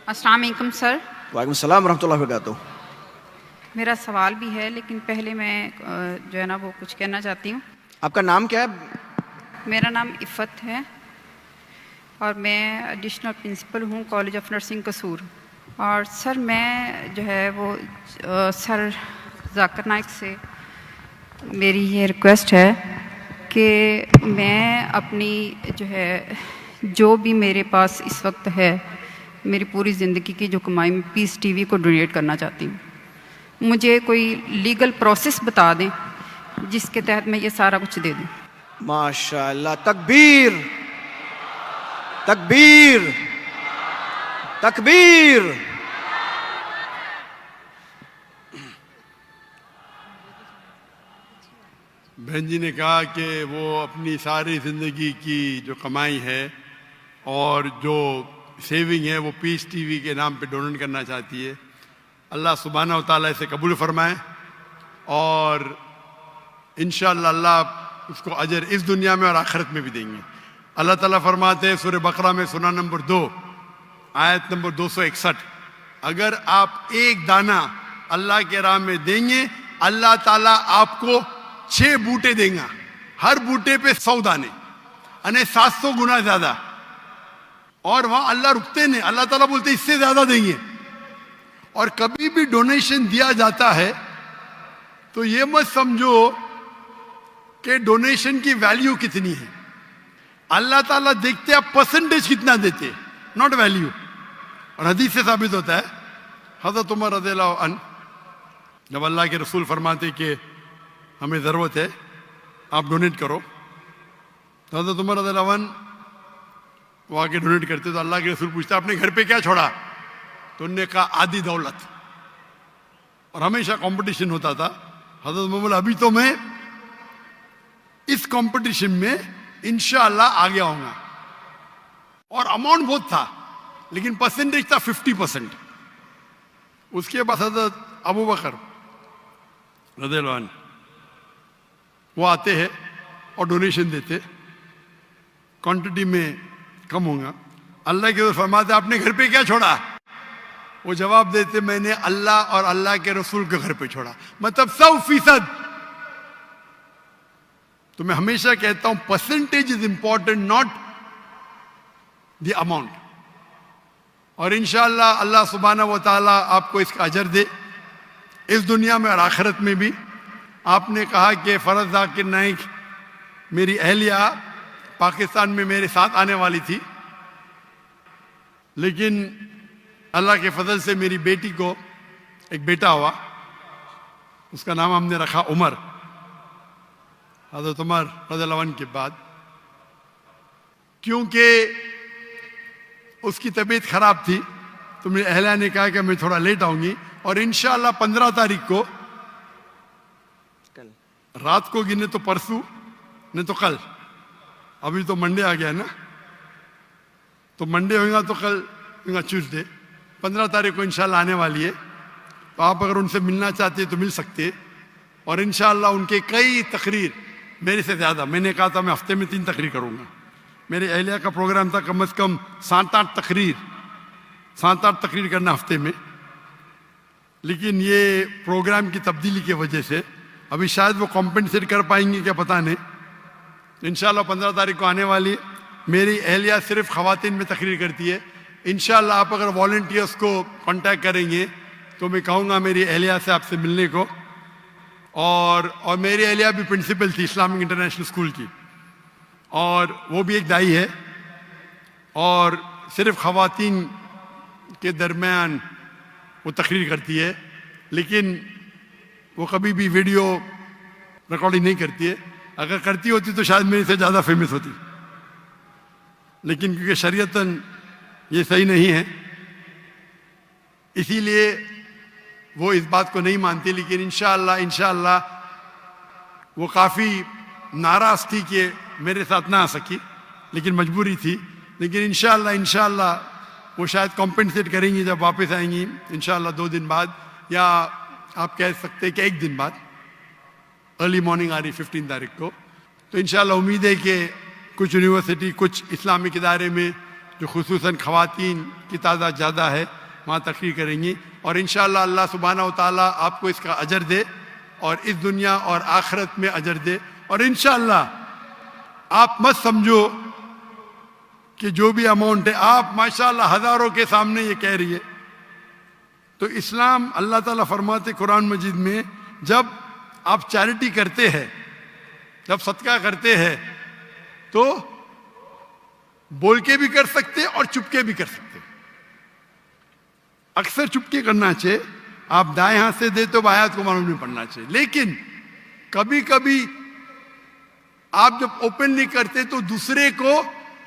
अस्सलाम वालेकुम सर। वालेकुम सलाम रहमतुल्लाहि व बरकातुहू। मेरा सवाल भी है, लेकिन पहले मैं जो है ना वो कुछ कहना चाहती हूँ। आपका नाम क्या है? मेरा नाम इफ़त है और मैं एडिशनल प्रिंसिपल हूँ कॉलेज ऑफ नर्सिंग कसूर। और सर मैं जो है वो सर जाकिर नाइक से मेरी ये रिक्वेस्ट है कि मैं अपनी जो है जो भी मेरे पास इस वक्त है, मेरी पूरी ज़िंदगी की जो कमाई मैं पीस टीवी को डोनेट करना चाहती हूँ। मुझे कोई लीगल प्रोसेस बता दें जिसके तहत मैं ये सारा कुछ दे दूँ। माशाअल्लाह, तकबीर तकबीर तकबीर। बहन जी ने कहा कि वो अपनी सारी ज़िंदगी की जो कमाई है और जो सेविंग है वो पीस टीवी के नाम पे डोनेट करना चाहती है। अल्लाह सुब्हानहू व तआला इसे कबूल फरमाए और इंशाअल्लाह अल्लाह उसको अजर इस दुनिया में और आखिरत में भी देंगे। अल्लाह ताला फरमाते हैं सूरह बकरा में सूरा नंबर 2 आयत नंबर 261, अगर आप एक दाना अल्लाह के राह में देंगे अल्लाह ताला आपको 6 बूटे देगा, हर बूटे पे 100 दाने यानी 700 गुना ज्यादा। और वहां अल्लाह रुकते नहीं, अल्लाह ताला बोलते इससे ज्यादा देंगे। और कभी भी डोनेशन दिया जाता है तो ये मत समझो कि डोनेशन की वैल्यू कितनी है। अल्लाह ताला देखते आप परसेंटेज कितना देते, नॉट वैल्यू। और हदीस से साबित होता है, हज़रत उमर रज़ियल्लाहु अन्हु जब अल्लाह के रसूल फरमाते कि हमें ज़रूरत है आप डोनेट करो, तो हज़रत उमर रज़ियल्लाहु अन्हु वो आके डोनेट करते तो अल्लाह के रसूल पूछता अपने घर पे क्या छोड़ा, तो उन्होंने कहा आधी दौलत। और हमेशा कंपटीशन होता था। हज़रत उमर बोला अभी तो मैं इस कंपटीशन में इंशाअल्लाह आगे आऊंगा। और अमाउंट बहुत था लेकिन परसेंटेज था 50%। उसके बाद हज़रत अबू बकर रज़ियल्लाहु अन्हु वो आते हैं और डोनेशन देते, क्वांटिटी में कम होगा। अल्लाह के रसूल फरमाते आपने घर पे क्या छोड़ा, वो जवाब देते मैंने अल्लाह और अल्लाह के रसूल के घर पे छोड़ा, मतलब 100%। तो मैं हमेशा कहता हूं percentage is important, not the amount. और इंशाअल्लाह अल्लाह सुब्हानहू व तआला आपको इसका अजर दे इस दुनिया में और आखिरत में भी। आपने कहा कि फरज जाकिर नाइक मेरी अहलिया पाकिस्तान में मेरे साथ आने वाली थी, लेकिन अल्लाह के फजल से मेरी बेटी को एक बेटा हुआ, उसका नाम हमने रखा उमर, हज़रत उमर रज़ियल्लाहु अन्हु के बाद। क्योंकि उसकी तबीयत खराब थी तो मेरी अहलिया ने कहा कि मैं थोड़ा लेट आऊंगी और इंशाअल्लाह 15 तारीख को रात को गिने तो परसों नहीं तो कल, अभी तो मंडे आ गया ना, तो मंडे होगा तो कल होगा ट्यूसडे, 15 तारीख को इंशाल्लाह आने वाली है। तो आप अगर उनसे मिलना चाहते हैं तो मिल सकते हैं। और इंशाल्लाह उनके कई तकरीर मेरे से ज़्यादा, मैंने कहा था मैं हफ्ते में 3 तकरीर करूँगा, मेरे अहलिया का प्रोग्राम था कम से कम 7-8 तकरीर करना हफ्ते में। लेकिन ये प्रोग्राम की तब्दीली की वजह से अभी शायद वो कॉम्पेंसेट कर पाएंगे क्या पता नहीं। इंशाल्लाह 15 तारीख को आने वाली है। मेरी अहलिया सिर्फ ख़वातीन में तकरीर करती है। इंशाल्लाह आप अगर वॉलंटियर्स को कांटेक्ट करेंगे तो मैं कहूँगा मेरी अहलिया से आपसे मिलने को। और मेरी अहलिया भी प्रिंसिपल थी इस्लामिक इंटरनेशनल स्कूल की, और वो भी एक दाई है और सिर्फ ख़वातीन के दरमियान वो तकरीर करती है, लेकिन वो कभी भी वीडियो रिकॉर्डिंग नहीं करती है। अगर करती होती तो शायद मेरे से ज़्यादा फेमस होती, लेकिन क्योंकि शरीयतन ये सही नहीं है इसीलिए वो इस बात को नहीं मानती। लेकिन इंशाअल्लाह वो काफ़ी नाराज़ थी कि मेरे साथ ना आ सकी, लेकिन मजबूरी थी। लेकिन इंशाअल्लाह वो शायद कॉम्पेंसेट करेंगी जब वापस आएंगी, इंशाअल्लाह 2 दिन बाद, या आप कह सकते हैं कि 1 दिन बाद, अर्ली मॉर्निंग आ रही 15 तारीख को। तो इंशाअल्लाह उम्मीद है कि कुछ यूनिवर्सिटी, कुछ इस्लामिक इदारे में जो खुसूसन ख़वातीन की तादाद ज़्यादा है, वहाँ तकरीर करेंगी। और इंशाअल्लाह अल्लाह सुब्हानहू व तआला आपको इसका अजर दे और इस दुनिया और आखिरत में अजर दे। और इंशाअल्लाह आप मत समझो कि जो भी अमाउंट है, आप माशाअल्लाह हज़ारों के सामने ये कह रही है। तो इस्लाम, अल्लाह ताला फरमाते कुरान मजीद में, जब आप चैरिटी करते हैं, जब सदका करते हैं, तो बोल के भी कर सकते और चुपके भी कर सकते। अक्सर चुपके करना चाहिए, आप दाएं हाथ से दे तो आयत को मालूम नहीं पड़ना चाहिए। लेकिन कभी कभी आप जब ओपनली करते तो दूसरे को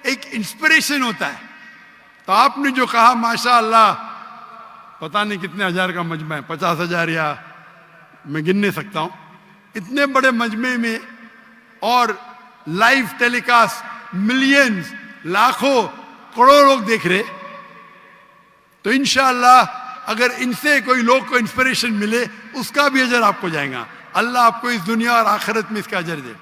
एक इंस्पिरेशन होता है। तो आपने जो कहा माशाअल्लाह, पता नहीं कितने हजार का मजमा है, 50,000 या मैं गिन नहीं सकता हूं, इतने बड़े मजमे में और लाइव टेलीकास्ट मिलियंस, लाखों, करोड़ों लोग देख रहे। तो इंशाअल्लाह अगर इनसे कोई लोग को इंस्पिरेशन मिले, उसका भी अजर आपको जाएगा। अल्लाह आपको इस दुनिया और आखिरत में इसका अजर दे।